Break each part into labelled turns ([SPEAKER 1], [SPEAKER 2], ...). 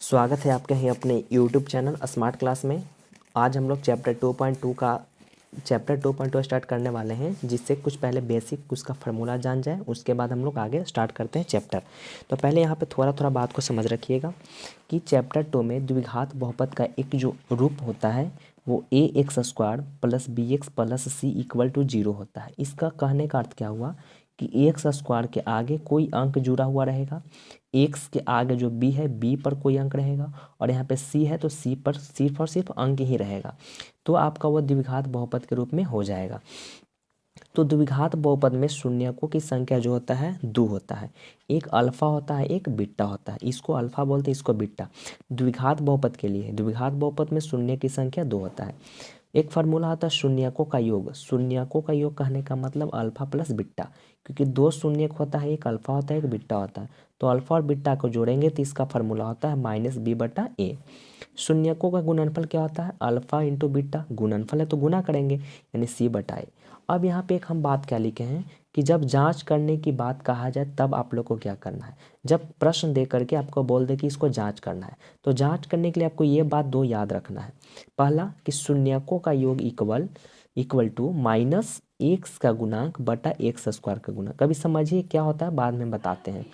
[SPEAKER 1] स्वागत है आपके ही अपने यूट्यूब चैनल स्मार्ट क्लास में। आज हम लोग चैप्टर 2.2 स्टार्ट करने वाले हैं, जिससे कुछ पहले बेसिक उसका फार्मूला जान जाए, उसके बाद हम लोग आगे स्टार्ट करते हैं चैप्टर। तो पहले यहाँ पे थोड़ा बात को समझ रखिएगा कि चैप्टर 2 में द्विघात बहुपद का एक जो रूप होता है वो ax² plus bx plus c equal to 0 होता है। इसका कहने का अर्थ क्या हुआ कि ax² के आगे कोई अंक जुड़ा हुआ रहेगा, x के आगे जो b है b पर कोई अंक रहेगा, और यहाँ पे c है तो c पर सिर्फ और सिर्फ अंक ही रहेगा, तो आपका वो द्विघात बहुपद के रूप में हो जाएगा। तो द्विघात बहुपद में शून्यकों की संख्या जो होता है 2 होता है, एक अल्फा होता है एक बीटा होता है, इसको अल्फा बोलते हैं इसको बीटा। द्विघात बहुपद के लिए द्विघात बहुपद में शून्य की संख्या 2 होता है। एक फार्मूला होता है शून्यकों का योग। शून्यकों का योग कहने का मतलब अल्फा प्लस बीटा, क्योंकि 2 शून्यक होता है, एक अल्फा होता है एक बीटा होता है, तो अल्फा और बीटा को जोड़ेंगे तो इसका फार्मूला होता है -b/a। शून्यकों का गुणनफल क्या होता है? अल्फा इंटू बीटा, गुणनफल है तो गुना करेंगे यानी c/a। अब यहाँ पे एक हम बात क्या लिखे हैं कि जब जांच करने की बात कहा जाए तब आप लोग को क्या करना है। जब प्रश्न दे करके आपको बोल दे कि इसको जांच करना है, तो जांच करने के लिए आपको ये बात 2 याद रखना है। पहला कि शून्यकों का योग इक्वल टू माइनस एक्स का गुणांक बटा x² का गुणा। कभी समझिए क्या होता है, बाद में बताते हैं।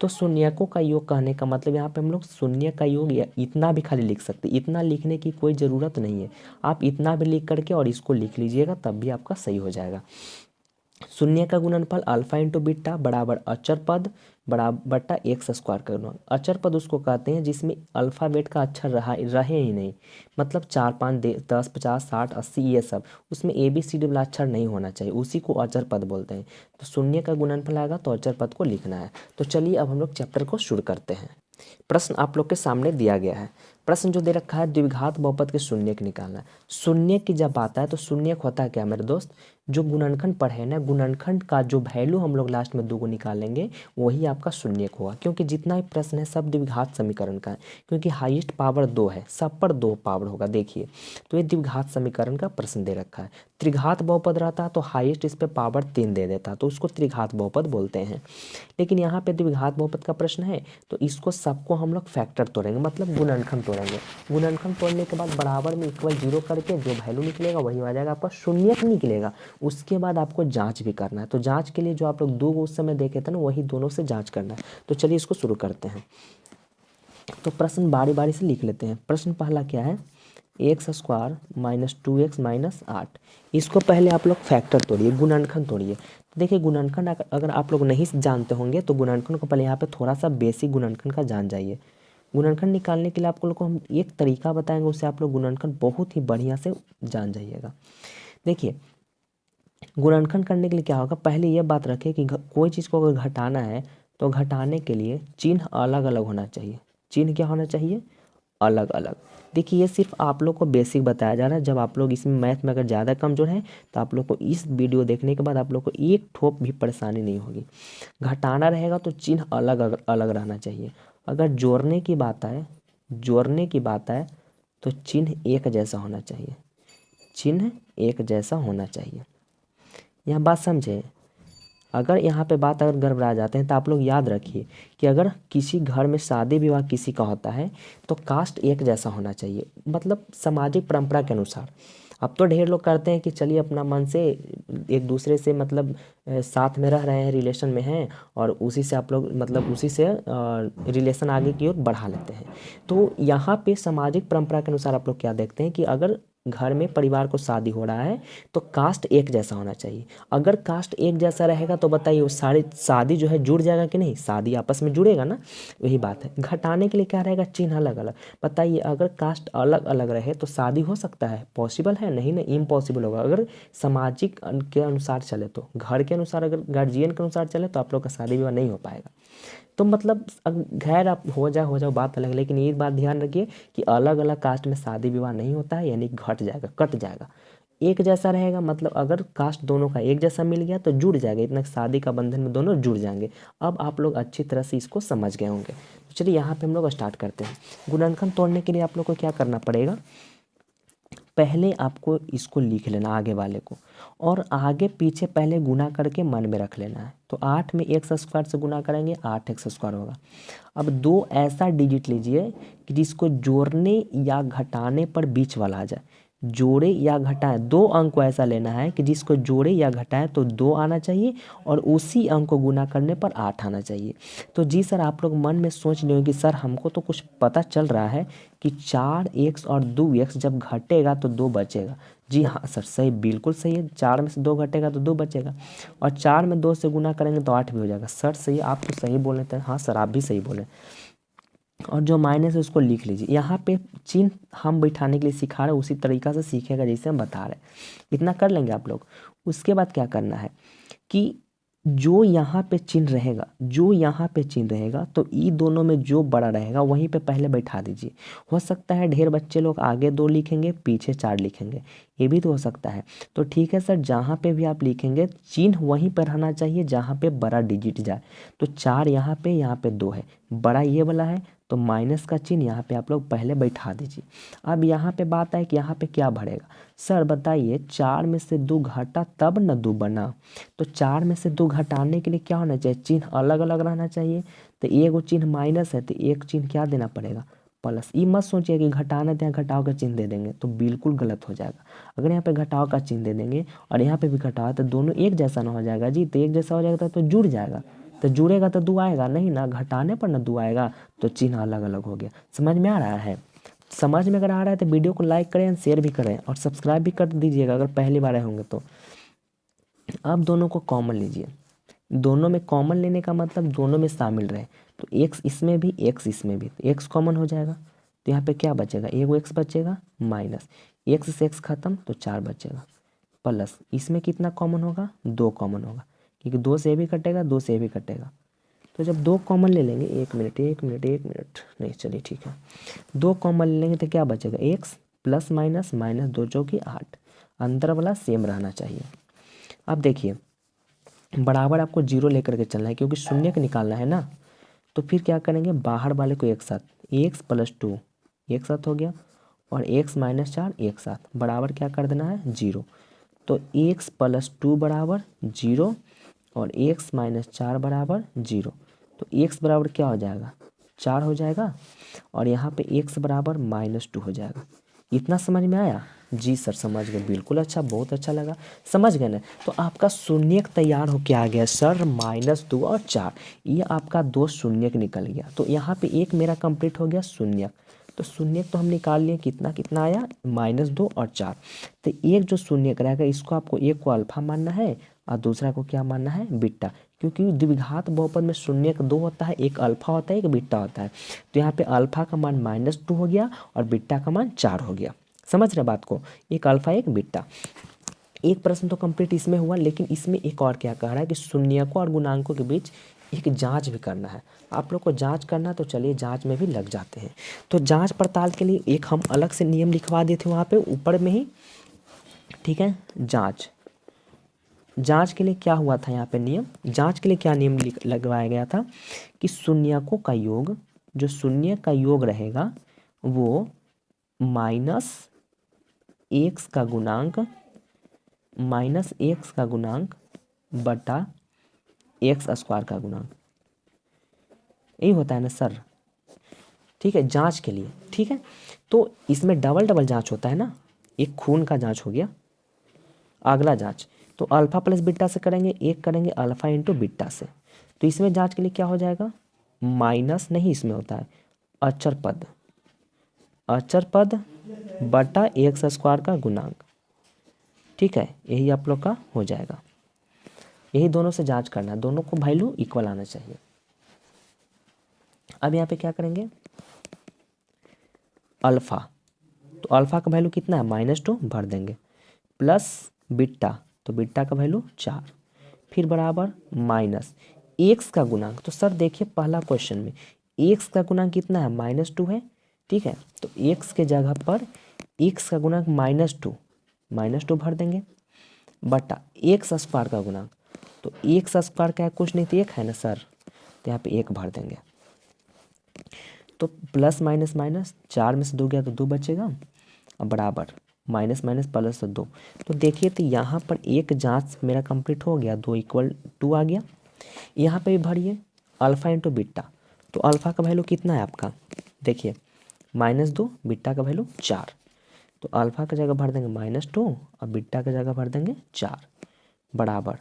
[SPEAKER 1] तो शून्यकों का योग कहने का मतलब यहाँ पे हम लोग शून्य का योग या इतना भी खाली लिख सकते हैं। इतना लिखने की कोई ज़रूरत नहीं है, आप इतना भी लिख करके और इसको लिख लीजिएगा तब भी आपका सही हो जाएगा। शून्य का गुणनफल अल्फा इंटू बीटा बराबर अचर पद बराबर बटा x² का गुणा। अचर पद उसको कहते हैं जिसमें अल्फ़ाबेट का अक्षर रहे ही नहीं, मतलब 4 5 10 50 60 80 ये सब, उसमें ABCD वाला अक्षर नहीं होना चाहिए, उसी को अचर पद बोलते हैं। तो शून्य का गुणनफल आएगा तो अचर पद को लिखना है। तो चलिए अब हम लोग चैप्टर को शुरू करते हैं। प्रश्न आप लोग के सामने दिया गया है। प्रश्न जो दे रखा है द्विघात बहुपद के शून्यक निकालना है। शून्यक की जब आता है तो शून्यक होता है क्या मेरे दोस्त? जो गुणनखंड पढ़े ना, गुणनखंड का जो वैल्यू हम लोग लास्ट में 2 को निकालेंगे वही आपका शून्यक होगा, क्योंकि जितना भी प्रश्न है सब द्विघात समीकरण का है, क्योंकि हाईएस्ट पावर 2 है, सब पर 2 पावर होगा। देखिए तो ये द्विघात समीकरण का प्रश्न दे रखा है। त्रिघात बहुपद रहता तो हाईएस्ट इस पर पावर 3 दे देता, तो उसको त्रिघात बहुपद बोलते हैं। लेकिन यहाँ पे द्विघात बहुपद का प्रश्न है तो इसको सबको हम लोग फैक्टर तोड़ेंगे, मतलब गुणनखंड तोड़ेंगे। गुणनखंड तोड़ने के बाद बराबर में इक्वल 0 करके जो वैल्यू निकलेगा वही आ जाएगा, आपका शून्यक निकलेगा। उसके बाद आपको जांच भी करना है, तो जांच के लिए जो आप लोग 2 उस समय देखे थे ना, वही दोनों से जांच करना है। तो चलिए इसको शुरू करते हैं। तो प्रश्न बारी बारी से लिख लेते हैं। प्रश्न पहला क्या है? x² minus 2x minus 8। इसको पहले आप लोग फैक्टर तोड़िए, गुणनखंड तोड़िए। तो देखिए गुणनखंड अगर आप लोग नहीं जानते होंगे तो गुणनखंड को पहले यहाँ पे थोड़ा सा बेसिक गुणनखंड का जान जाइए। गुणनखंड निकालने के लिए आप लोग को हम एक तरीका बताएंगे, उससे आप लोग गुणनखंड बहुत ही बढ़िया से जान जाइएगा। देखिए गुणनखंड करने के लिए क्या होगा, पहले ये बात रखें कि कोई चीज़ को अगर घटाना है तो घटाने के लिए चिन्ह अलग अलग होना चाहिए। चिन्ह क्या होना चाहिए? अलग अलग। देखिए ये सिर्फ आप लोग को बेसिक बताया जा रहा है। जब आप लोग इसमें मैथ में अगर ज़्यादा कमज़ोर हैं तो आप लोग को इस वीडियो देखने के बाद आप लोग को एक ठोप भी परेशानी नहीं होगी। घटाना रहेगा तो चिन्ह अलग अलग रहना चाहिए। अगर जोड़ने की बात है तो चिन्ह एक जैसा होना चाहिए। चिन्ह एक जैसा होना चाहिए, यह बात समझे। अगर यहाँ पे बात अगर गड़बड़ा जाते हैं तो आप लोग याद रखिए कि अगर किसी घर में शादी विवाह किसी का होता है तो कास्ट एक जैसा होना चाहिए, मतलब सामाजिक परंपरा के अनुसार। अब तो ढेर लोग करते हैं कि चलिए अपना मन से एक दूसरे से मतलब साथ में रह रहे हैं, रिलेशन में हैं, और उसी से आप लोग मतलब उसी से रिलेशन आगे की ओर बढ़ा लेते हैं। तो यहाँ पे सामाजिक परंपरा के अनुसार आप लोग क्या देखते हैं कि अगर घर में परिवार को शादी हो रहा है तो कास्ट एक जैसा होना चाहिए। अगर कास्ट एक जैसा रहेगा तो बताइए वो सारी शादी जो है जुड़ जाएगा कि नहीं? शादी आपस में जुड़ेगा ना, वही बात है। घटाने के लिए क्या रहेगा? चिन्ह अलग अलग। बताइए अगर कास्ट अलग अलग रहे तो शादी हो सकता है? पॉसिबल है? नहीं ना, इम्पॉसिबल होगा। अगर सामाजिक के अनुसार चले तो, घर के अनुसार, अगर गार्जियन के अनुसार चले तो आप लोग का शादी विवाह नहीं हो पाएगा। तो मतलब खैर आप हो जाओ बात अलग, लेकिन एक बात ध्यान रखिए कि अलग अलग कास्ट में शादी विवाह नहीं होता है, यानी घट जाएगा, कट जाएगा। एक जैसा रहेगा, मतलब अगर कास्ट दोनों का एक जैसा मिल गया तो जुड़ जाएगा, इतना शादी का बंधन में दोनों जुड़ जाएंगे। अब आप लोग अच्छी तरह से इसको समझ गए होंगे। तो चलिए यहाँ पे हम लोग स्टार्ट करते हैं। गुणनखंड तोड़ने के लिए आप लोग को क्या करना पड़ेगा? पहले आपको इसको लिख लेना आगे वाले को, और आगे पीछे पहले गुना करके मन में रख लेना है। तो 8 में एक्स स्क्वायर से गुना करेंगे 8x स्क्वायर होगा। अब 2 ऐसा डिजिट लीजिए कि जिसको जोड़ने या घटाने पर बीच वाला आ जाए। जोड़े या घटाए 2 अंक को ऐसा लेना है कि जिसको जोड़े या घटाए तो 2 आना चाहिए और उसी अंक को गुना करने पर 8 आना चाहिए। तो जी सर, आप लोग मन में सोच रहे हो कि सर हमको तो कुछ पता चल रहा है कि 4x और 2x जब घटेगा तो 2 बचेगा। जी हाँ सर, सही, बिल्कुल सही है। 4 में से 2 घटेगा तो 2 बचेगा, और 4 में 2 से गुना करेंगे तो 8 भी हो जाएगा। सर सही, आप तो सही बोल रहे थे। हाँ सर, आप भी सही बोले। और जो माइनस है उसको लिख लीजिए। यहाँ पे चिन्ह हम बैठाने के लिए सिखा रहे हैं, उसी तरीक़ा से सीखेगा जैसे हम बता रहे हैं। इतना कर लेंगे आप लोग। उसके बाद क्या करना है कि जो यहाँ पे चिन्ह रहेगा, जो यहाँ पे चिन्ह रहेगा, तो ई दोनों में जो बड़ा रहेगा वहीं पे पहले बैठा दीजिए। हो सकता है ढेर बच्चे लोग आगे 2 लिखेंगे पीछे 4 लिखेंगे, ये भी तो हो सकता है। तो ठीक है सर, जहाँ पे भी आप लिखेंगे चिन्ह वहीं पर रहना चाहिए जहाँ पे बड़ा डिजिट जाए। तो 4 यहाँ पे 2 है, बड़ा ये वाला है, तो माइनस का चिन्ह यहाँ पे आप लोग पहले बैठा दीजिए। अब यहाँ पे बात है कि यहाँ पे क्या बढ़ेगा। सर बताइए, 4 में से 2 घटा तब न 2 बना। तो 4 में से 2 घटाने के लिए क्या होना चाहिए, चिन्ह अलग अलग रहना चाहिए। तो एक चिन्ह माइनस है तो एक चिन्ह क्या देना पड़ेगा, प्लस। ये मत सोचिए कि घटाना तो यहाँ घटाव का चिन्ह दे देंगे तो बिल्कुल गलत हो जाएगा। अगर यहाँ पे घटाव का चिन्ह दे देंगे और यहाँ पे भी घटाव, तो दोनों एक जैसा ना हो जाएगा जी। तो एक जैसा हो जाएगा तो जुड़ जाएगा, तो जुड़ेगा तो 2 आएगा नहीं ना, घटाने पर ना 2 आएगा, तो चिन्ह अलग अलग हो गया। समझ में आ रहा है? समझ में अगर आ रहा है तो वीडियो को लाइक करें, शेयर भी करें और सब्सक्राइब भी कर दीजिएगा अगर पहली बार आए होंगे तो। अब दोनों को कॉमन लीजिए। दोनों में कॉमन लेने का मतलब दोनों में शामिल रहे। तो एक्स इसमें भी, एक्स इसमें भी, तो एक्स कॉमन हो जाएगा। तो यहाँ पे क्या बचेगा, एगो एक्स बचेगा, माइनस एक्स से एक्स खत्म तो 4 बचेगा, प्लस इसमें कितना कॉमन होगा, 2 कॉमन होगा, क्योंकि 2 से भी कटेगा, 2 से भी कटेगा। तो जब 2 कॉमन ले लेंगे, एक मिनट नहीं, चलिए ठीक है, 2 कॉमन ले लेंगे तो क्या बचेगा, एक्स प्लस माइनस, माइनस 2 चौकी 8, अंदर वाला सेम रहना चाहिए। अब देखिए, बराबर आपको 0 लेकर के चलना है क्योंकि शून्य का निकालना है ना। तो फिर क्या करेंगे, बाहर वाले को एक साथ, एक्स प्लस 2 एक साथ हो गया, और एक्स माइनस 4 एक साथ, बराबर क्या कर देना है, 0। तो एक्स प्लस 2 बराबर 0 और एक्स माइनस 4 बराबर 0। तो एक्स बराबर क्या हो जाएगा, 4 हो जाएगा, और यहाँ पे एक्स बराबर -2 हो जाएगा। इतना समझ में आया? जी सर समझ गए, बिल्कुल अच्छा, बहुत अच्छा लगा, समझ गए ना। तो आपका शून्यक तैयार होके आ गया सर, -2 और 4, ये आपका 2 शून्यक निकल गया। तो यहाँ पे एक मेरा कंप्लीट हो गया शून्यक। तो शून्यक तो हम निकाल लिए, कितना कितना आया, -2 और 4। तो एक जो शून्यक रहेगा इसको आपको एक को अल्फा मानना है और दूसरा को क्या मानना है, बीटा, क्योंकि द्विघात बहुपद में शून्यक 2 होता है, एक अल्फा होता है, एक बीटा होता है। तो यहाँ पे अल्फा का मान -2 हो गया और बीटा का मान 4 हो गया। समझ रहे बात को, एक अल्फा एक बीटा। एक प्रश्न तो कंप्लीट इसमें हुआ, लेकिन इसमें एक और क्या कह रहा है कि शून्यकों और गुणांकों के बीच एक जांच भी करना है। आप लोग को जांच करना, तो चलिए जांच में भी लग जाते हैं। तो जांच पड़ताल के लिए एक हम अलग से नियम लिखवा दिए थे वहाँ पे ऊपर में ही, ठीक है। जांच के लिए क्या हुआ था यहाँ पे नियम, जांच के लिए क्या नियम लगवाया गया था कि शून्यकों का योग, जो शून्य का योग रहेगा वो -x का गुणांक बटा x स्क्वायर का गुणांक, यही होता है ना सर, ठीक है, जांच के लिए, ठीक है। तो इसमें डबल जांच होता है ना, एक खून का जांच हो गया। अगला जांच तो अल्फा प्लस बीटा से करेंगे, एक करेंगे अल्फा इंटू बीटा से। तो इसमें जांच के लिए क्या हो जाएगा, माइनस नहीं, इसमें होता है अचर पद बटा एक्स स्क्वायर का गुणांक, ठीक है, यही आप लोग का हो जाएगा। यही दोनों से जांच करना है, दोनों को वैल्यू इक्वल आना चाहिए। अब यहाँ पे क्या करेंगे, अल्फा, तो अल्फा का वैल्यू कितना है, -2 भर देंगे, प्लस बीटा, तो बीटा का वैल्यू 4, फिर बराबर माइनस एक्स का गुणांक। तो सर देखिए पहला क्वेश्चन में एक्स का गुणांक कितना है, -2 है, ठीक है। तो एक्स के जगह पर एक्स का गुणांक -2 भर देंगे, बटा एक्स स्क्वायर का गुणांक। तो एक्स स्क्वायर का है कुछ नहीं तो 1 है ना सर, तो यहाँ पे 1 भर देंगे। तो प्लस माइनस माइनस, 4 में से 2 गया तो 2 बचेगा, और बराबर माइनस माइनस प्लस 2। तो देखिए तो यहाँ पर एक जांच मेरा कंप्लीट हो गया, 2 = 2 आ गया। यहाँ पे भी भरिए अल्फ़ा इंटू बीटा। तो अल्फ़ा का वैल्यू कितना है आपका, देखिए -2, बीटा का वैल्यू 4। तो अल्फ़ा की जगह भर देंगे -2 और बीटा की जगह भर देंगे 4 बराबर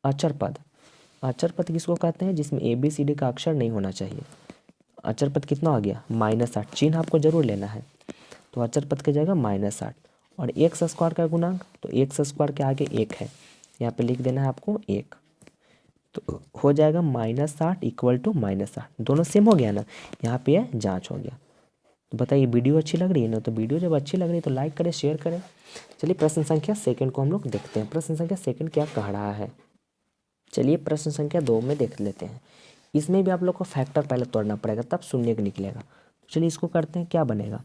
[SPEAKER 1] अचर पद। अचर पद किसको कहते हैं, जिसमें ABCD का अक्षर नहीं होना चाहिए। अचर पद कितना हो गया -8, चिन्ह आपको जरूर लेना है। तो अचर पद की जगह -8 और एक्स स्क्वायर का गुणांक, तो एक्स स्क्वायर के आगे 1 है, यहाँ पे लिख देना है आपको 1। तो हो जाएगा -8 = -8, दोनों सेम हो गया ना, यहाँ पे यह जांच हो गया। तो बताइए वीडियो अच्छी लग रही है ना, तो वीडियो जब अच्छी लग रही है तो लाइक करें, शेयर करें। चलिए प्रश्न संख्या सेकंड को हम लोग देखते हैं। प्रश्न संख्या सेकंड क्या कह रहा है, चलिए प्रश्न संख्या 2 में देख लेते हैं। इसमें भी आप लोग को फैक्टर पहले तोड़ना पड़ेगा, तब शून्य का निकलेगा। तो चलिए इसको करते हैं, क्या बनेगा,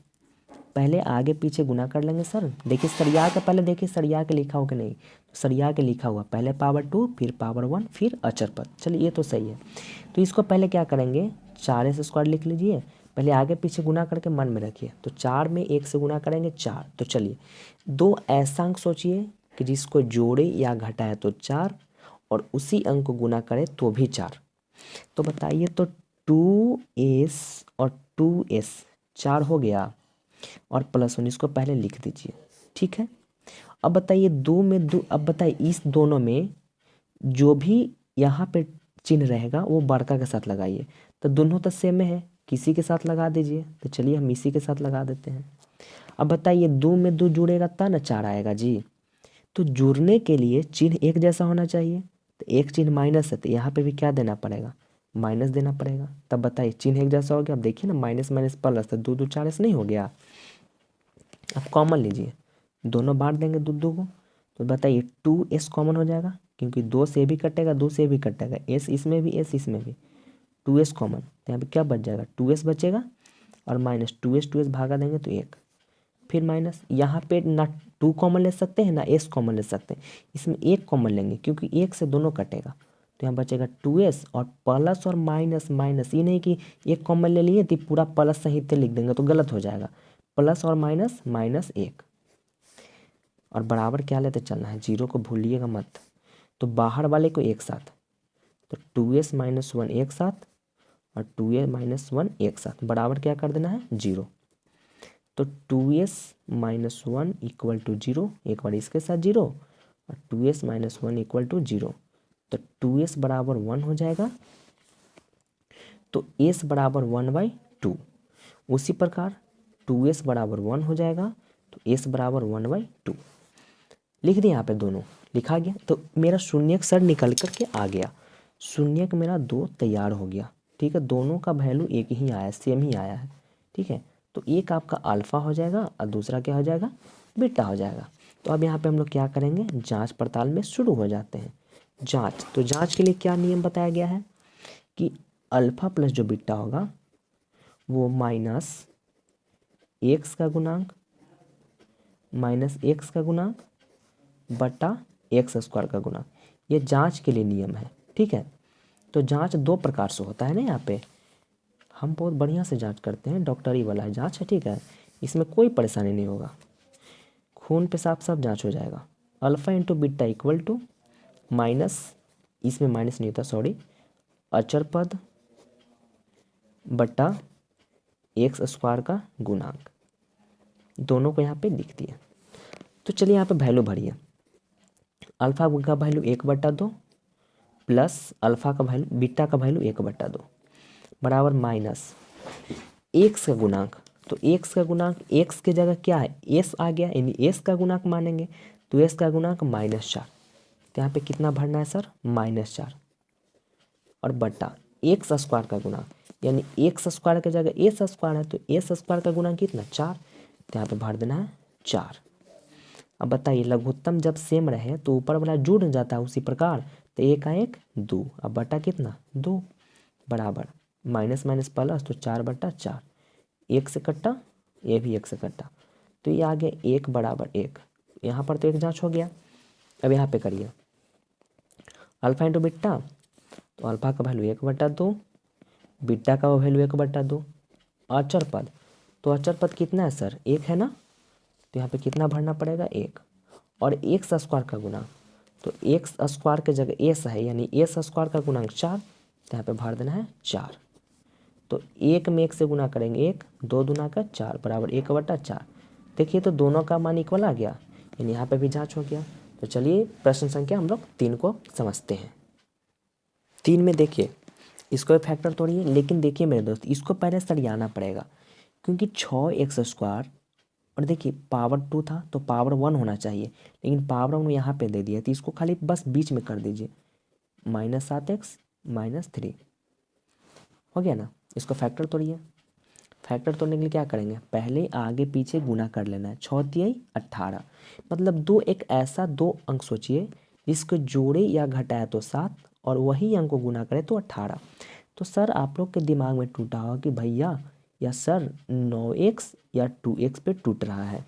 [SPEAKER 1] पहले आगे पीछे गुना कर लेंगे सर। देखिए सरिया के पहले देखिए सरिया के लिखा हो कि नहीं, तो सरिया के लिखा हुआ, पहले पावर 2 फिर पावर 1 फिर अचर पद। चलिए ये तो सही है। तो इसको पहले क्या करेंगे, 4s² लिख लीजिए, पहले आगे पीछे गुना करके मन में रखिए। तो 4 में 1 से गुना करेंगे 4। तो चलिए 2 ऐसा अंक सोचिए कि जिसको जोड़े या घटाए तो 4 और उसी अंक को गुना करे तो भी 4। तो बताइए तो 2s और 2s 4 हो गया और +1 इसको पहले लिख दीजिए, ठीक है। अब बताइए 2 में 2, अब बताइए इस दोनों में जो भी यहाँ पे चिन्ह रहेगा वो बड़का के साथ लगाइए। तो दोनों तो सेम में है, किसी के साथ लगा दीजिए। तो चलिए हम इसी के साथ लगा देते हैं। अब बताइए 2 में 2 जुड़ेगा तब ना 4 आएगा जी। तो जुड़ने के लिए चिन्ह एक जैसा होना चाहिए। तो एक चिन्ह माइनस है तो यहाँ पे भी क्या देना पड़ेगा, माइनस देना पड़ेगा। तब बताइए चिन्ह एक जैसा हो गया। अब देखिए ना माइनस माइनस प्लस, तो 2 2 4 ऐसे नहीं हो गया। अब कॉमन लीजिए, दोनों बांट देंगे 2 2 को। तो बताइए 2s कॉमन हो जाएगा, क्योंकि 2 से भी कटेगा 2 से भी कटेगा, s इसमें भी s इसमें भी, 2s कॉमन। तो यहाँ पे क्या बच जाएगा, 2s बचेगा और -2s भागा देंगे तो 1, फिर माइनस। यहाँ पे ना 2 कॉमन ले सकते हैं ना s कॉमन ले सकते हैं, इसमें 1 कॉमन लेंगे क्योंकि 1 से दोनों कटेगा। तो यहाँ बचेगा 2s और प्लस और माइनस माइनस, ये नहीं कि 1 कॉमन ले लिए तो पूरा प्लस सहित लिख देंगे तो गलत हो जाएगा। प्लस और माइनस -1 और बराबर क्या लेते चलना है, 0 को भूलिएगा मत। तो बाहर वाले को एक साथ, तो 2s - 1 एक साथ और 2a - 1 एक साथ, बराबर क्या कर देना है 0। तो 2s - 1 = 0, एक बार इसके साथ 0 और 2s - 1 = 0। तो 2s बराबर 1 हो जाएगा, तो s बराबर 1/2। उसी प्रकार 2s बराबर 1 हो जाएगा, तो s बराबर 1/2 लिख दिया। यहाँ पे दोनों लिखा गया। तो मेरा शून्यक सर निकल कर के आ गया, शून्यक मेरा 2 तैयार हो गया, ठीक है। दोनों का वैल्यू एक ही आया, सेम ही आया है, ठीक है। तो एक आपका अल्फ़ा हो जाएगा और दूसरा क्या हो जाएगा, बीटा हो जाएगा। तो अब यहाँ पे हम लोग क्या करेंगे, जांच पड़ताल में शुरू हो जाते हैं। जांच, तो जांच के लिए क्या नियम बताया गया है कि अल्फ़ा प्लस जो बीटा होगा वो -x का गुणांक -x का गुणांक बटा x² का गुणांक, ये जांच के लिए नियम है, ठीक है। तो जांच 2 प्रकार से होता है ना, यहाँ पे हम बहुत बढ़िया से जांच करते हैं, डॉक्टरी वाला जांच है, ठीक है। इसमें कोई परेशानी नहीं होगा, खून पेशाब सब जांच हो जाएगा। अल्फ़ा इंटू बीटा = माइनस, इसमें माइनस नहीं होता सॉरी, अचर पद बटा x² का गुणांक, दोनों को यहाँ पे लिख दिया। तो चलिए यहाँ पे वैल्यू भरिए, अल्फ़ा का वैल्यू 1/2 प्लस अल्फ़ा का वैल्यू, बीटा का वैल्यू 1/2 बराबर माइनस एक्स का गुणांक। तो एक्स का गुणांक, एक्स की जगह क्या है एस आ गया, यानी एस का गुणांक मानेंगे, तो एस का गुणांक -4। तो यहाँ पे कितना भरना है सर, -4 और बटा x² का गुणांक, यानी x² की जगह s² है, तो s² का गुणांक कितना 4, तो यहाँ पे भर देना है 4। अब बताइए लघुत्तम जब सेम रहे तो ऊपर वाला जुड़ जाता है उसी प्रकार, तो 1 का 1 2, अब बटा कितना 2 बराबर माइनस माइनस प्लस, तो 4/4, 1 से कट्टा, ये भी 1 से कट्टा, तो ये आ गया 1 बराबर 1। यहाँ पर तो एक जांच हो गया। अब यहाँ पे करिए अल्फ़ा इंटू बीटा, तो अल्फ़ा का वैल्यू 1/2, बीटा का वैल्यू 1/2, अचर पद, तो अचर पद कितना है सर 1 है ना, तो यहाँ पे कितना भरना पड़ेगा 1, और एक्स स्क्वायर का गुणांक, तो एक्स स्क्वायर के जगह एस है यानी एस स्क्वायर का गुणांक 4, तो यहाँ पे भर देना है 4। तो 1 में 1 से गुना करेंगे 1, 2 दूना का 4 बराबर 1/4। देखिए तो दोनों का मान इक्वल आ गया, यानी यहाँ पे भी जांच हो गया। तो चलिए प्रश्न संख्या हम लोग 3 को समझते हैं। 3 में देखिए इसको फैक्टर तोड़िए, लेकिन देखिए मेरे दोस्त इसको पहले सरियाना पड़ेगा, क्योंकि 6x² और देखिए पावर 2 था तो पावर 1 होना चाहिए, लेकिन पावर 1 यहाँ पे दे दिया, तो इसको खाली बस बीच में कर दीजिए, -7x - 3 हो गया ना। इसको फैक्टर तोड़िए, फैक्टर तोड़ने के लिए क्या करेंगे, पहले आगे पीछे गुना कर लेना है। 6 तिहाई 18, मतलब एक ऐसा दो अंक सोचिए जिसको जोड़े या घटाए तो 7 और वही अंक को गुना करे तो 18। तो सर आप लोग के दिमाग में टूटा होगा कि भैया या सर 9x या 2x पे टूट रहा है।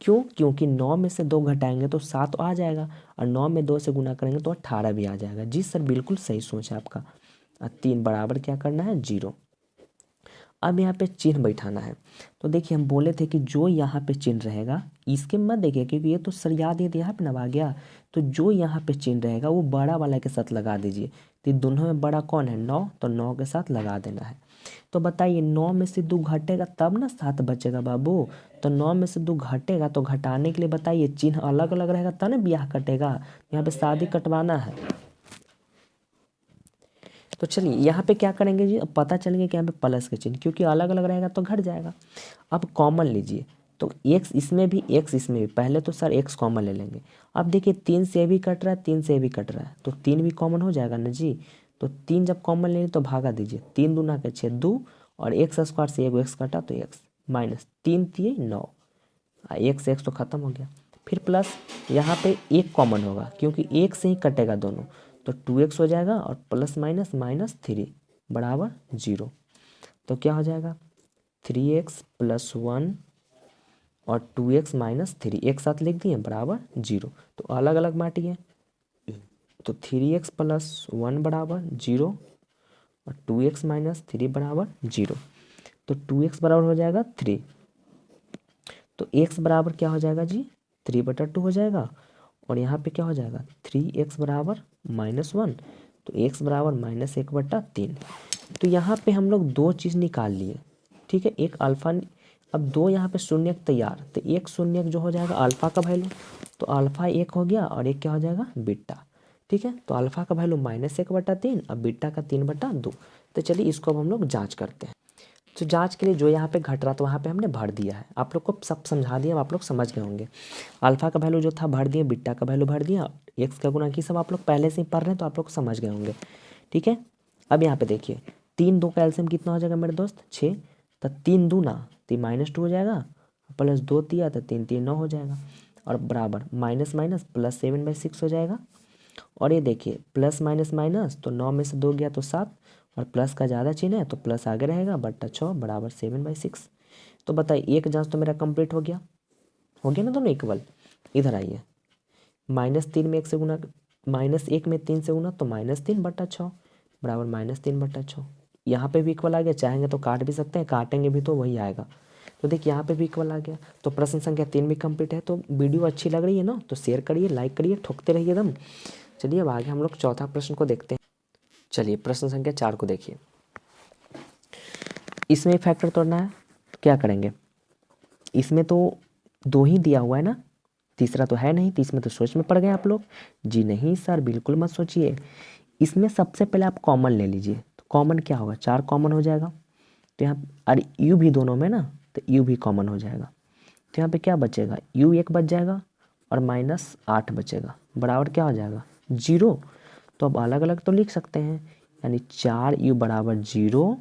[SPEAKER 1] क्यों? क्योंकि 9 में से 2 घटाएंगे तो 7 आ जाएगा, और 9 में 2 से गुना करेंगे तो 18 भी आ जाएगा। जी सर बिल्कुल सही सोच है आपका। 3 बराबर क्या करना है 0। अब यहाँ पे चिन्ह बैठाना है। तो देखिए हम बोले थे कि जो यहाँ पे चिन्ह रहेगा इसके मत देखिए, क्योंकि ये तो सर याद है यहाँ पे नवा गया। तो जो यहाँ पे चिन्ह रहेगा वो बड़ा वाला के साथ लगा दीजिए। तो दोनों में बड़ा कौन है 9, तो 9 के साथ लगा देना है। तो बताइए 9 में से 2 घटेगा तब ना 7 बचेगा बाबू। तो 9 में से 2 घटेगा तो घटाने के लिए बताइए चिन्ह अलग अलग रहेगा तब ना ब्याह कटेगा। यहाँ पे शादी कटवाना है। तो चलिए यहाँ पे क्या करेंगे जी, अब पता चलेंगे कि यहाँ पे प्लस के चिन्ह, क्योंकि अलग अलग रहेगा तो घट जाएगा। अब कॉमन लीजिए, तो x इसमें भी x इसमें भी, पहले तो सर x कॉमन ले लेंगे। अब देखिए 3 से भी कट रहा है 3 से भी कट रहा है, तो 3 भी कॉमन हो जाएगा ना जी। तो 3 जब कॉमन लेंगे तो भागा दीजिए, 3 दूना के 6 2, और x² से एक x कटा तो x -3 तिये 9, x से x तो खत्म हो गया। फिर प्लस यहाँ पे 1 कॉमन होगा, क्योंकि 1 से ही कटेगा दोनों, तो 2x हो जाएगा, और प्लस माइनस -3 बराबर 0। तो क्या हो जाएगा 3x + 1 और 2x - 3 एक साथ लिख दिए बराबर 0। तो अलग अलग बांटिए, तो 3x + 1 बराबर 0 और 2x - 3 बराबर 0। तो 2x बराबर हो जाएगा 3, तो x बराबर क्या हो जाएगा जी 3/2 हो जाएगा, और यहाँ पे क्या हो जाएगा 3x बराबर -1, तो x बराबर -1/3। तो यहाँ पे हम लोग 2 चीज़ निकाल लिए, ठीक है। एक अल्फ़ा, अब 2 यहाँ पे शून्य तैयार, तो एक शून्य जो हो जाएगा अल्फ़ा का वैल्यू, तो अल्फ़ा 1 हो गया और एक क्या हो जाएगा बीटा, ठीक है। तो अल्फ़ा का वैल्यू -1/3 और बीटा का 3/2। तो चलिए इसको अब हम लोग जाँच करते हैं। तो जांच के लिए जो यहाँ पे घट रहा था वहाँ पे हमने भर दिया है। आप लोग को सब समझा दिया, आप लोग समझ गए होंगे। अल्फ़ा का वैल्यू जो था भर दिया, बीटा का वैल्यू भर दिया, एक्स का गुणा की सब आप लोग पहले से ही पढ़ रहे हैं तो आप लोग समझ गए होंगे, ठीक है। अब यहाँ पे देखिए 3 2 का एलसीएम कितना हो जाएगा मेरे दोस्त 6, तो 3 दूना 3 -2 हो जाएगा, +2 दिया तो 3 3 9 हो जाएगा, और बराबर माइनस माइनस +7/6 हो जाएगा। और ये देखिए प्लस माइनस माइनस, तो 9 में से 2 गया तो 7, और प्लस का ज़्यादा चिन्ह है तो प्लस आगे रहेगा, /6 बराबर 7/6। तो बताइए एक जांच तो मेरा कंप्लीट हो गया ना दोनों इक्वल। इधर आइए, -3 में 1 से गुना, -1 में 3 से गुना तो -3/6 बराबर -3/6। यहाँ पे भी इक्वल आ गया, चाहेंगे तो काट भी सकते हैं, काटेंगे भी तो वही आएगा। तो देखिए यहाँ पे भी इक्वल आ गया। तो प्रश्न संख्या 3 भी कंप्लीट है। तो वीडियो अच्छी लग रही है ना, तो शेयर करिए, लाइक करिए, ठोकते रहिए एकदम। चलिए अब आगे हम लोग चौथा प्रश्न को देखते हैं। चलिए प्रश्न संख्या 4 को देखिए। इसमें फैक्टर तोड़ना है, क्या करेंगे, इसमें तो 2 ही दिया हुआ है ना, तीसरा तो है नहीं, तो इसमें तो सोच में पड़ गए आप लोग। जी नहीं सर बिल्कुल मत सोचिए, इसमें सबसे पहले आप कॉमन ले लीजिए। तो कॉमन क्या होगा 4 कॉमन हो जाएगा, तो यहाँ और यू भी दोनों में ना, तो यू भी कॉमन हो जाएगा। तो यहाँ पे क्या बचेगा यू 1 बच जाएगा और -8 बचेगा, बराबर क्या हो जाएगा 0। तो अब अलग अलग तो लिख सकते हैं, यानी 4u बराबर 0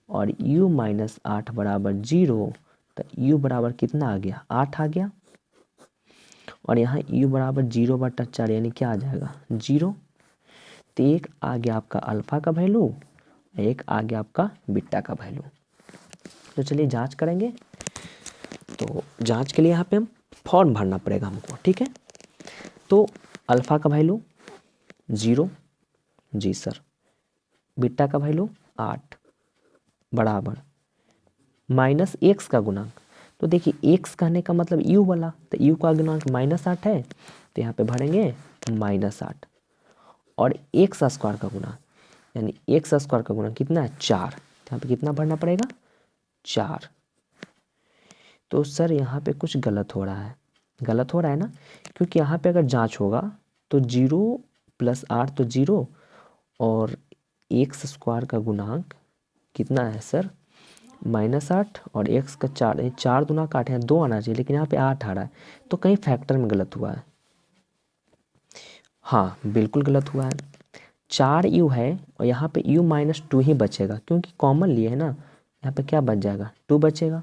[SPEAKER 1] और u - 8 बराबर 0। तो u बराबर कितना आ गया 8 आ गया, और यहाँ u बराबर 0/4 यानी क्या आ जाएगा 0। तो एक आ गया आपका अल्फ़ा का वैल्यू, एक आ गया आपका बीटा का वैल्यू। तो चलिए जांच करेंगे। तो जांच के लिए यहाँ पे हम फॉर्म भरना पड़ेगा हमको, ठीक है। तो अल्फ़ा का वैल्यू 0, जी सर, बीटा का वैल्यू 8 बराबर -x का गुणांक। तो देखिए x कहने का मतलब u वाला, तो u का गुणांक -8 है, तो यहाँ पे भरेंगे -8, और x स्क्वायर का गुणा यानी x स्क्वायर का गुणा कितना है 4, तो यहाँ पे कितना भरना पड़ेगा 4। तो सर यहाँ पे कुछ गलत हो रहा है, गलत हो रहा है ना, क्योंकि यहाँ पे अगर जांच होगा तो 0 + 8 तो 0, और x स्क्वायर का गुणांक कितना है सर -8, और x का 4, 4 दूना का 8 है, 2 आना चाहिए, लेकिन यहाँ पे 8 आ रहा है, तो कहीं फैक्टर में गलत हुआ है। हाँ बिल्कुल गलत हुआ है, 4u है और यहाँ पे u - 2 ही बचेगा, क्योंकि कॉमन लिए है ना, यहाँ पे क्या बच जाएगा 2 बचेगा,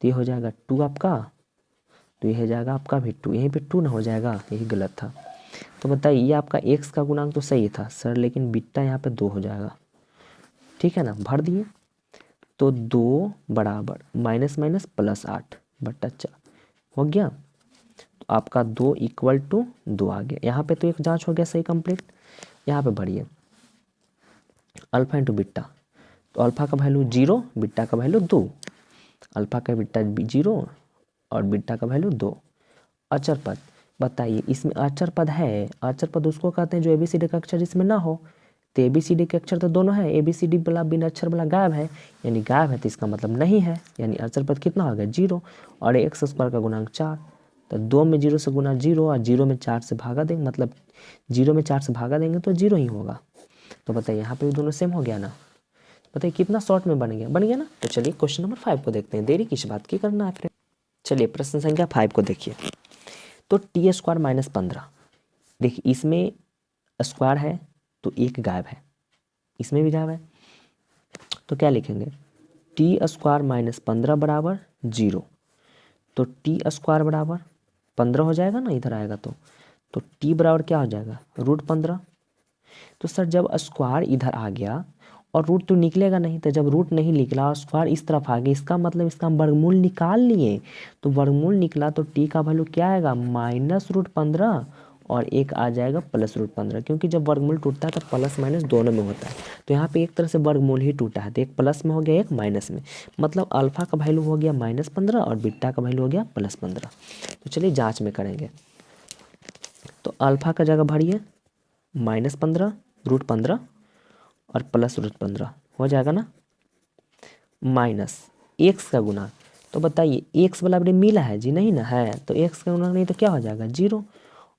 [SPEAKER 1] तो ये हो जाएगा 2 आपका, तो ये हो जाएगा आपका भी 2, यहीं पे 2 ना हो जाएगा, यही गलत था। तो बताइए ये आपका x का गुणांक तो सही था सर, लेकिन बीटा यहाँ पे 2 हो जाएगा, ठीक है ना, भर दिए। तो 2 बराबर -−+8 बट्टा 4 हो गया, तो आपका 2 = 2 आ गया। यहाँ पे तो एक जांच हो गया सही कंप्लीट। यहाँ पे भरिए अल्फा इंटू बीटा, तो अल्फा का वैल्यू 0, बीटा का वैल्यू 2, अल्फा का बीटा 0 और बीटा का वैल्यू 2। अचर पद, बताइए इसमें अचर पद है, अचर पद उसको कहते हैं जो ABCD का अक्षर इसमें ना हो, तो ABCD के अक्षर तो दोनों है, ABCD वाला बिना अक्षर वाला गायब है, यानी गायब है तो इसका मतलब नहीं है, यानी अचर पद कितना हो गया 0, और x स्क्वायर का गुणांक 4, तो 2 में 0 से गुना 0 और 0 में 4 से भागा देंगे, मतलब 0 में 4 से भागा देंगे तो 0 ही होगा। तो बताइए यहाँ पे भी दोनों सेम हो गया ना, बताइए कितना शॉर्ट में बन गया ना। तो चलिए क्वेश्चन नंबर 5 को देखते हैं, देरी किस बात की करना है फ्रेंड। चलिए प्रश्न संख्या 5 को देखिए, तो t² - 15, देखिए इसमें स्क्वायर है तो एक गायब है, इसमें भी गायब है, तो क्या लिखेंगे t² - 15 बराबर 0, तो t² बराबर 15 हो जाएगा ना, इधर आएगा तो t बराबर क्या हो जाएगा √15। तो सर जब स्क्वायर इधर आ गया और रूट तो निकलेगा नहीं, तो जब रूट नहीं निकला और स्क्वायर इस तरफ आ गया, इसका मतलब इसका हम वर्गमूल निकाल लिए, तो वर्गमूल निकला तो t का वैल्यू क्या आएगा -√15, और एक आ जाएगा +√15, क्योंकि जब वर्गमूल टूटता है तो प्लस माइनस दोनों में होता है, तो यहाँ पे एक तरह से वर्गमूल ही टूटा है, तो एक प्लस में हो गया एक माइनस में, मतलब अल्फा का वैल्यू हो गया -15 और बीटा का वैल्यू हो गया +15। तो चलिए जाँच में करेंगे, तो अल्फा का जगह भरिए -15 √15 और +√15 हो जाएगा ना, माइनस x का गुना, तो बताइए x वाला मिला है जी, नहीं ना है, तो x का गुना नहीं तो क्या हो जाएगा 0,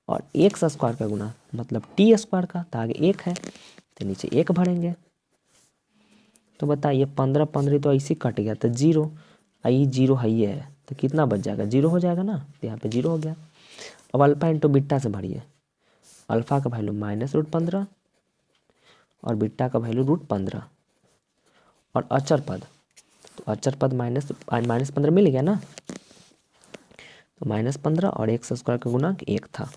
[SPEAKER 1] और x स्क्वायर का गुना मतलब t² का, तो आगे 1 है तो नीचे 1 भरेंगे। तो बताइए 15 15 तो ऐसे कट गया, तो 0 आई 0 है ये है, तो कितना बच जाएगा 0 हो जाएगा ना, तो यहाँ पे 0 हो गया। अब अल्फा इंटू बीटा से भरिए, अल्फा का वैल्यू -√15 और बीटा का वैल्यू √15, और अचर पद, तो अचर पद -15 मिल गया ना, तो -15 और x² का गुणांक 1 था।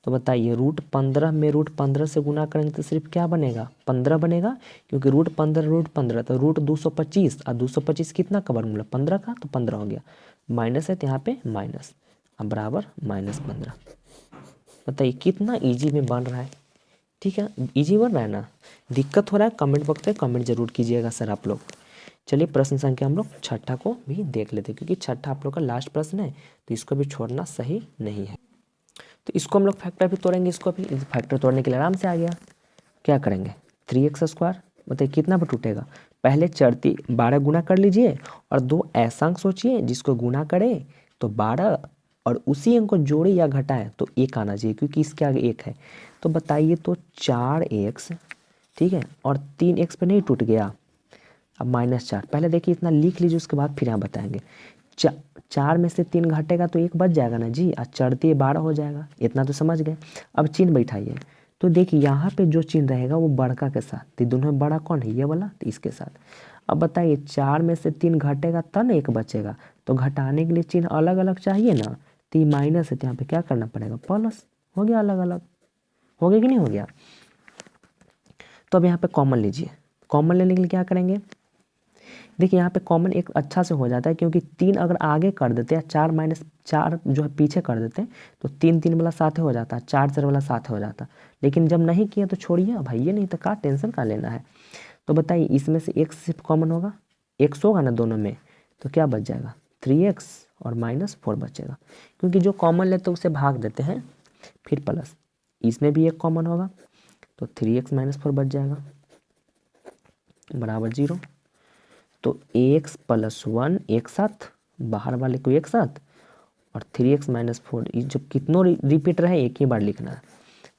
[SPEAKER 1] तो बताइए √15 में √15 से गुना करेंगे तो सिर्फ क्या बनेगा 15 बनेगा, क्योंकि √15 तो √225, और 225 कितना का वर्गमूल 15 का, तो 15 हो गया, माइनस है तो यहाँ पे माइनस, अब बराबर -15। बताइए कितना ईजी में बन रहा है, ठीक है इजी बन रहा है ना, दिक्कत हो रहा है कमेंट बॉक्स में कमेंट जरूर कीजिएगा सर आप लोग। चलिए प्रश्न संख्या हम लोग 6ठा को भी देख लेते हैं, क्योंकि 6ठा आप लोग का लास्ट प्रश्न है, तो इसको भी छोड़ना सही नहीं है। तो इसको हम लोग फैक्टर भी तोड़ेंगे, इसको भी फैक्टर तोड़ने के लिए आराम से आ गया, क्या करेंगे 3x², बताइए कितना पर टूटेगा, पहले चढ़ती 12 गुना कर लीजिए, और 2 ऐसा अंक सोचिए जिसको गुना करे तो 12, और उसी अंक को जोड़े या घटाए तो 1 आना चाहिए, क्योंकि इसके आगे 1 है। तो बताइए तो 4x, ठीक है, और 3x पे नहीं टूट गया, अब -4, पहले देखिए इतना लिख लीजिए, उसके बाद फिर यहाँ बताएंगे। 4 में से 3 घटेगा तो 1 बच जाएगा ना जी, और चढ़ती 12 हो जाएगा, इतना तो समझ गए। अब चिन्ह बैठाइए, तो देखिए यहाँ पे जो चिन्ह रहेगा वो बड़का के साथ, तो दोनों में बड़ा कौन है ये वाला, तो इसके साथ। अब बताइए 4 में से 3 घटेगा तब ना 1 बचेगा, तो घटाने के लिए चिन्ह अलग अलग चाहिए ना, तो ये माइनस है तो यहाँ पे क्या करना पड़ेगा प्लस, हो गया अलग अलग, हो गया कि नहीं हो गया। तो अब यहाँ पे कॉमन लीजिए, कॉमन लेने के लिए क्या करेंगे, देखिए यहाँ पे कॉमन एक अच्छा से हो जाता है, क्योंकि 3 अगर आगे कर देते हैं, 4 जो है पीछे कर देते हैं, तो 3 वाला साथ हो जाता है, 4 वाला साथ हो जाता है, लेकिन जब नहीं किया तो छोड़िए भाई, ये नहीं तो क्या टेंशन का लेना है। तो बताइए इसमें से x सिर्फ कॉमन होगा, x होगा ना दोनों में, तो क्या बच जाएगा 3x और -4 बचेगा, क्योंकि जो कॉमन लेते हैं उसे भाग देते हैं, फिर प्लस इसमें भी एक कॉमन होगा तो 3x -4 बच जाएगा बराबर 0। तो ax + 1 एक साथ, बाहर वाले को एक साथ, और 3x -4 जब कितनों रिपीट रहे एक ही बार लिखना है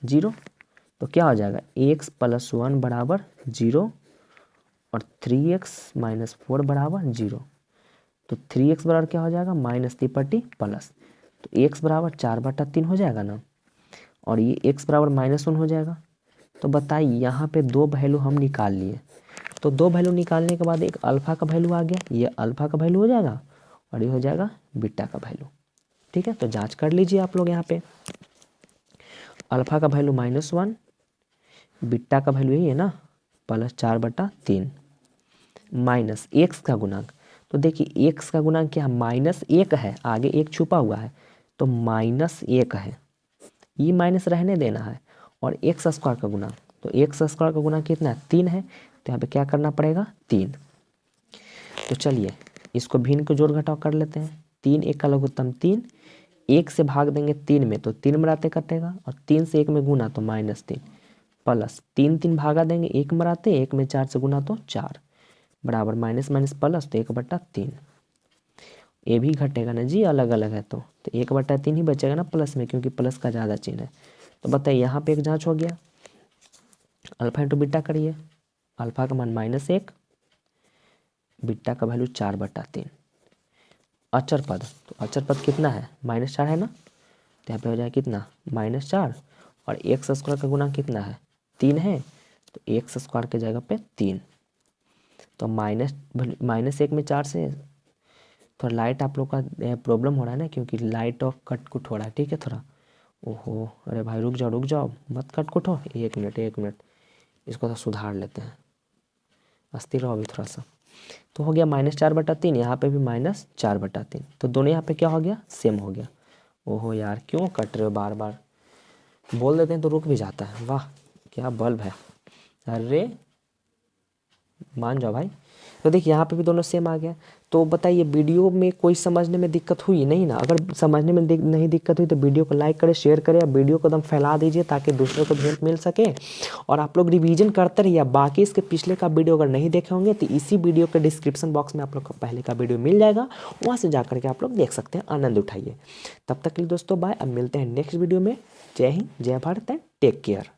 [SPEAKER 1] 0। तो क्या हो जाएगा ax + 1 बराबर 0 और 3x -4 बराबर 0। तो 3x बराबर क्या हो जाएगा -3 प्लस, तो x बराबर 4/3 हो जाएगा ना, और ये x बराबर -1 हो जाएगा। तो बताइए यहाँ पे दो वैल्यू हम निकाल लिए, तो दो वैल्यू निकालने के बाद एक अल्फ़ा का वैल्यू आ गया, ये अल्फ़ा का वैल्यू हो जाएगा और ये हो जाएगा बीटा का वैल्यू। ठीक है, तो जांच कर लीजिए आप लोग यहाँ पे, अल्फ़ा का वैल्यू -1, बीटा का वैल्यू यही है ना +4/3 माइनस एक्स का गुणांक। तो देखिए एक्स का गुणांक क्या है -1 है, आगे एक छुपा हुआ है तो -1 है, ये माइनस रहने देना है, और एक्स स्क्वायर का गुणांक, तो एक्स स्क्वायर का गुणांक कितना है 3 है, तो यहाँ पे क्या करना पड़ेगा 3। तो चलिए इसको भिन्न को जोड़ घटाव कर लेते हैं, 3 1 का लघुत्तम 3, 1 से भाग देंगे 3 में तो 3 मराते कटेगा, और 3 से 1 में गुना तो -3 प्लस 3 3 भागा देंगे 1 मराते, 1 में 4 से गुना तो 4 बराबर माइनस माइनस प्लस, तो 1/3। ये भी घटेगा ना जी, अलग अलग है तो 1/3 ही बचेगा ना प्लस में, क्योंकि प्लस का ज़्यादा चिन्ह है। तो बताइए यहाँ पे एक जांच हो गया, अल्फा इंटू बीटा करिए, अल्फा का मान -1, बीटा का वैल्यू 4/3। अचर पद, तो अचर पद कितना है -4 है ना, तो यहाँ पे हो जाएगा कितना -4, और एक्स स्क्वायर का गुना कितना है 3 है, तो एक्स स्क्वायर के जगह पे 3। तो -1 में 4 से थोड़ा लाइट आप लोग का प्रॉब्लम हो रहा है ना, क्योंकि लाइट ऑफ कट कुट हो रहा है, ठीक है थोड़ा। ओहो अरे भाई रुक जाओ मत कट कुट हो, 1 मिनट इसको तो सुधार लेते हैं, अस्थिर रहो अभी थोड़ा सा। तो हो गया -4/3, यहाँ पे भी -4/3, तो दोनों यहाँ पे क्या हो गया सेम हो गया। ओहो यार क्यों कट रहे हो बार बार, बोल देते हैं तो रुक भी जाता है, वाह क्या बल्ब है, अरे मान जाओ भाई। तो देखिए यहाँ पे भी दोनों सेम आ गया। तो बताइए वीडियो में कोई समझने में दिक्कत हुई नहीं ना, अगर समझने में नहीं दिक्कत हुई तो वीडियो को लाइक करें, शेयर करें, या वीडियो को एकदम फैला दीजिए ताकि दूसरों को भी हेल्प मिल सके। और आप लोग रिवीजन करते रहिए, बाकी इसके पिछले का वीडियो अगर नहीं देखे होंगे तो इसी वीडियो के डिस्क्रिप्शन बॉक्स में आप लोग का पहले का वीडियो मिल जाएगा, वहाँ से जा करके आप लोग देख सकते हैं, आनंद उठाइए। तब तक के लिए दोस्तों बाय, अब मिलते हैं नेक्स्ट वीडियो में। जय हिंद, जय भारत एंड टेक केयर।